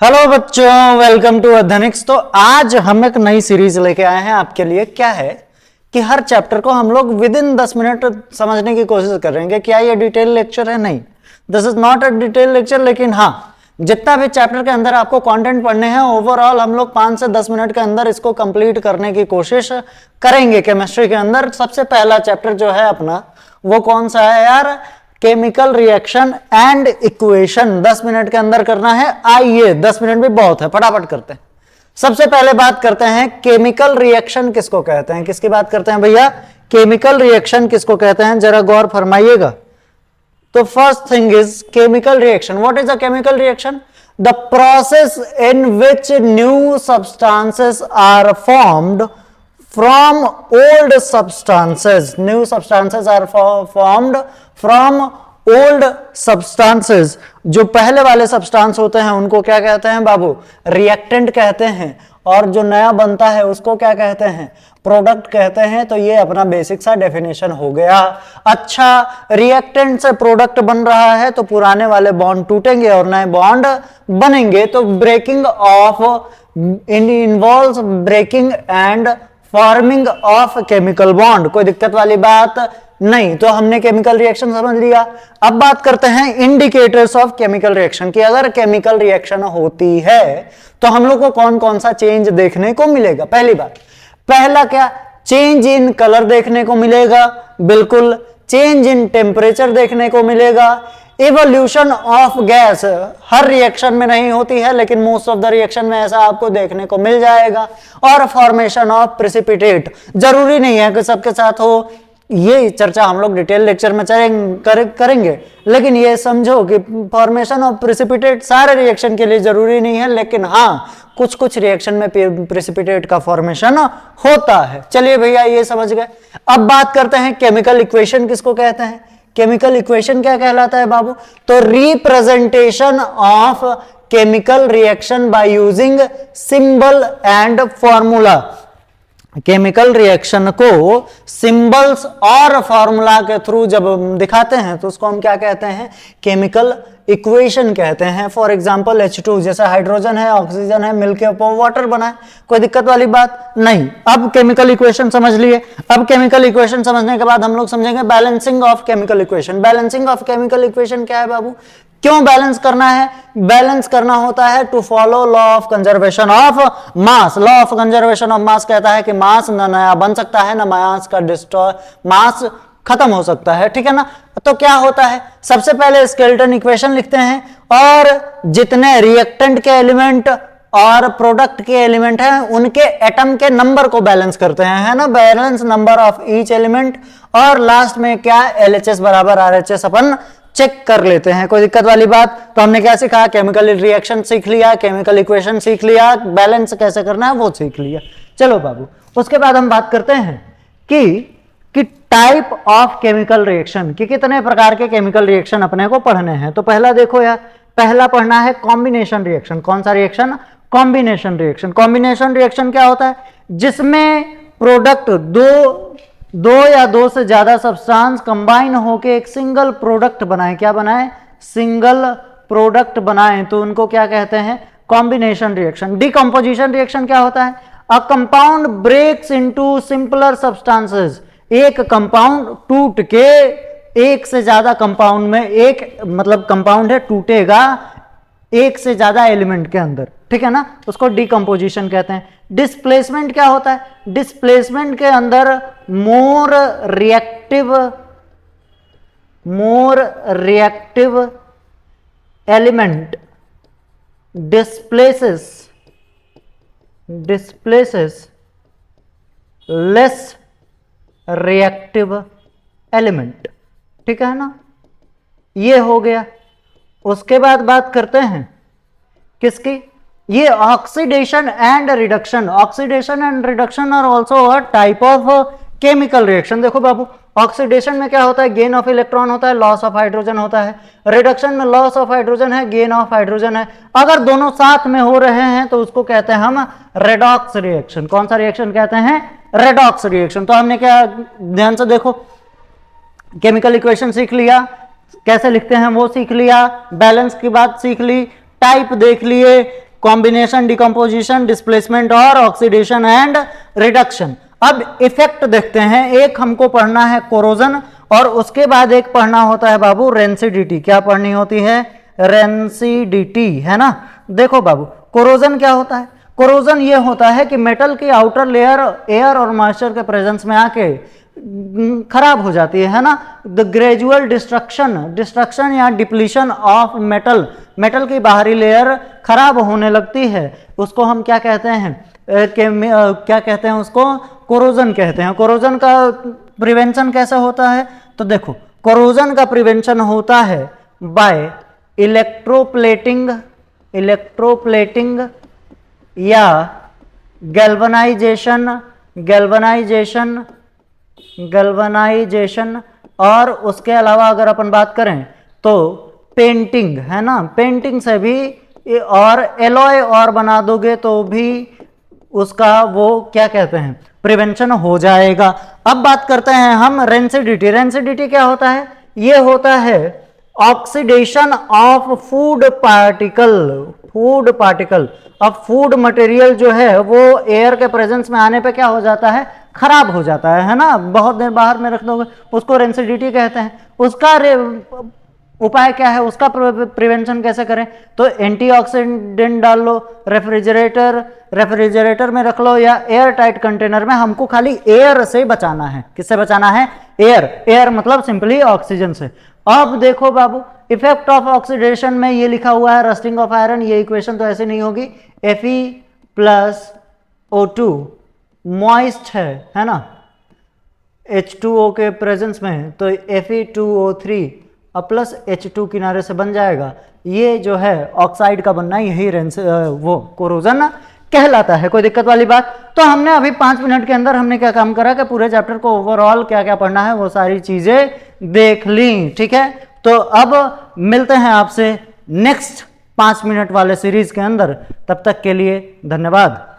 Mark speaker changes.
Speaker 1: Hello बच्चों, welcome to अध्यनिक्स। तो आज हम एक नई सीरीज लेके आए हैं आपके लिए। क्या है कि हर चैप्टर को हम लोग विद इन 10 मिनट समझने की कोशिश करेंगे। क्या ये डिटेल लेक्चर है? नहीं, this is not a detail lecture. लेकिन हाँ, जितना भी चैप्टर के अंदर आपको कंटेंट पढ़ने हैं, ओवरऑल हम लोग 5 से 10 मिनट के अंदर इसको कंप्लीट करने की कोशिश करेंगे। केमिस्ट्री के अंदर सबसे पहला चैप्टर जो है अपना, वो कौन सा है यार? Chemical reaction and equation. 10 minute के अंदर करना है। आइए, 10 मिनट भी बहुत है, फटाफट करते हैं। सबसे पहले बात करते हैं केमिकल रिएक्शन किसको कहते हैं। किसकी बात करते हैं भैया? केमिकल रिएक्शन किसको कहते हैं, जरा गौर फरमाइएगा। तो first thing is chemical reaction. What is a chemical reaction? The process in which new substances are formed from old substances. New substances are formed from old substances. जो पहले वाले सब्सटेंस होते हैं उनको क्या कहते हैं बाबू? रिएक्टेंट कहते हैं। और जो नया बनता है उसको क्या कहते हैं? प्रोडक्ट कहते हैं। तो ये अपना बेसिक सा डेफिनेशन हो गया। अच्छा, रिएक्टेंट से प्रोडक्ट बन रहा है तो पुराने वाले बॉन्ड टूटेंगे और नए बॉन्ड बनेंगे। तो breaking off involves breaking and forming of chemical bond. कोई दिक्कत वाली बात नहीं। तो हमने केमिकल रिएक्शन समझ लिया। अब बात करते हैं इंडिकेटर्स ऑफ केमिकल रिएक्शन की। अगर केमिकल रिएक्शन होती है तो हम लोग को कौन कौन सा चेंज देखने को मिलेगा? पहली बात, पहला क्या? चेंज इन कलर देखने को मिलेगा। बिल्कुल। चेंज इन टेम्परेचर देखने को मिलेगा। Evolution of gas her reaction में नहीं होती है, लेकिन मोस्ट ऑफ द रिएक्शन में ऐसा आपको देखने को मिल जाएगा। और फॉर्मेशन ऑफ प्रेसिपिटेट, जरूरी नहीं है कि सबके साथ हो। ये चर्चा हम लोग डिटेल लेक्चर में करेंगे, लेकिन ये समझो कि फॉर्मेशन ऑफ प्रेसिपिटेट सारे रिएक्शन के लिए जरूरी नहीं है, लेकिन हाँ, कुछ कुछ रिएक्शन में प्रेसिपिटेट का फॉर्मेशन होता है। चलिए भैया, ये समझ गए। अब बात करते हैं केमिकल इक्वेशन किसको कहते हैं। केमिकल इक्वेशन क्या कहलाता है बाबू? तो representation of chemical reaction by using symbol and formula. Chemical reaction को सिंबल्स और फॉर्मूला के थ्रू जब दिखाते हैं तो उसको हम क्या कहते हैं? केमिकल इक्वेशन कहते हैं। फॉर एग्जांपल H2, जैसे हाइड्रोजन है, ऑक्सीजन है, मिलके वाटर बना है। कोई दिक्कत वाली बात नहीं। अब केमिकल इक्वेशन समझ लिए। अब केमिकल इक्वेशन समझने के बाद हम लोग समझेंगे balancing of chemical equation. Balancing of chemical equation क्या है बाबू? क्यों बैलेंस करना है? बैलेंस करना होता है to follow law of conservation of mass. Law of conservation of mass कहता है कि मास न नया बन सकता है, न मास का मास खत्म हो सकता है। ठीक है ना? तो क्या होता है, सबसे पहले स्केलेटन इक्वेशन लिखते हैं और जितने रिएक्टेंट के एलिमेंट और प्रोडक्ट के एलिमेंट हैं उनके एटम के नंबर को बैलेंस करते हैं, है ना? Balance number of each element. और लास्ट में क्या? LHS बराबर RHS अपन चेक कर लेते हैं। कोई दिक्कत वाली बात? तो हमने क्या सीखा? केमिकल रिएक्शन सीख लिया, केमिकल इक्वेशन सीख लिया, बैलेंस कैसे करना है वो सीख लिया। चलो बाबू, उसके बाद हम बात करते हैं कि टाइप ऑफ केमिकल रिएक्शन, कि कितने प्रकार के केमिकल रिएक्शन अपने को पढ़ने हैं। तो पहला देखो यार, पहला पढ़ना है कॉम्बिनेशन रिएक्शन। कौन सा reaction? Combination reaction. Combination reaction क्या होता है? जिसमें प्रोडक्ट दो या दो से ज्यादा सब्सटेंस कंबाइन होके एक सिंगल प्रोडक्ट बनाए। क्या बनाए? सिंगल प्रोडक्ट बनाए, तो उनको क्या कहते हैं? Combination reaction. डिकम्पोजिशन रिएक्शन क्या होता है? A compound breaks into simpler substances. एक कंपाउंड टूट के एक से ज्यादा कंपाउंड में, एक मतलब कंपाउंड है टूटेगा एक से ज्यादा एलिमेंट के अंदर। ठीक है ना? उसको डिकम्पोजिशन कहते हैं। डिस्प्लेसमेंट क्या होता है? डिस्प्लेसमेंट के अंदर more reactive element displaces less reactive element. ठीक है ना? ये हो गया। उसके बाद बात करते हैं किसकी? ये oxidation and reduction. Oxidation and reduction are also a type of chemical reaction. देखो बाबू, ऑक्सीडेशन में क्या होता है? गेन ऑफ इलेक्ट्रॉन होता है, लॉस ऑफ हाइड्रोजन होता है। रिडक्शन में लॉस ऑफ हाइड्रोजन है, गेन ऑफ हाइड्रोजन है। अगर दोनों साथ में हो रहे हैं तो उसको कहते हैं हम रेडॉक्स रिएक्शन। कौन सा रिएक्शन कहते हैं? Redox reaction. तो हमने क्या, ध्यान से देखो, केमिकल इक्वेशन सीख लिया, कैसे लिखते हैं वो सीख लिया, बैलेंस की बात सीख ली, टाइप देख लिए, कॉम्बिनेशन, डिकम्पोजिशन, डिस्प्लेसमेंट और ऑक्सीडेशन एंड रिडक्शन। अब इफेक्ट देखते हैं, एक हमको पढ़ना है कोरोजन और उसके बाद एक पढ़ना होता है बाबू रेंसिडिटी। क्या पढ़नी होती है? रेंसिडिटी, है ना। देखो बाबू, कोरोजन क्या होता है? कोरोजन ये होता है कि मेटल की आउटर लेयर एयर और मॉइस्चर के प्रेजेंस में आके खराब हो जाती है ना। द ग्रेजुअल डिस्ट्रक्शन या डिप्लीशन ऑफ मेटल, मेटल की बाहरी लेयर खराब होने लगती है, उसको हम क्या कहते हैं? क्या कहते हैं उसको? कोरोजन कहते हैं। कोरोजन का प्रिवेंशन कैसे होता है? तो देखो, कोरोजन का प्रिवेंशन होता है बाय इलेक्ट्रोप्लेटिंग या गैल्वनाइजेशन, और उसके अलावा अगर अपन बात करें तो पेंटिंग, है ना। पेंटिंग से भी, और एलॉय और बना दोगे तो भी उसका वो क्या कहते हैं? प्रिवेंशन हो जाएगा। अब बात करते हैं हम रेंसिडिटी। रेंसिडिटी क्या होता है? ये होता है ऑक्सीडेशन ऑफ फूड पार्टिकल। अब फूड मटेरियल जो है वो एयर के प्रेजेंस में आने पे क्या हो जाता है? खराब हो जाता है ना। बहुत देर बाहर में रख दोगे, उसको रेंसिडिटी कहते हैं। उसका उपाय क्या है? उसका प्रिवेंशन कैसे करें? तो एंटीऑक्सीडेंट डाल लो, रेफ्रिजरेटर में रख लो, या एयर टाइट कंटेनर में। हमको खाली एयर से बचाना है। किससे बचाना है? एयर मतलब सिंपली ऑक्सीजन से। अब देखो बाबू, इफेक्ट ऑफ ऑक्सीडेशन में ये लिखा हुआ है रस्टिंग ऑफ आयरन। ये इक्वेशन तो ऐसे नहीं होगी। Fe+O2 मॉइस्ट है ना, H2O के प्रेजेंस में, तो Fe2O3 प्लस H2 किनारे से बन जाएगा। ये जो है ऑक्साइड का बनना, यही वो कोरोजन कहलाता है। कोई दिक्कत वाली बात? तो हमने अभी 5 मिनट के अंदर हमने क्या काम करा कि पूरे चैप्टर को ओवरऑल क्या क्या पढ़ना है वो सारी चीजें देख ली। ठीक है, तो अब मिलते हैं आपसे नेक्स्ट 5 मिनट वाले सीरीज के अंदर। तब तक के लिए धन्यवाद।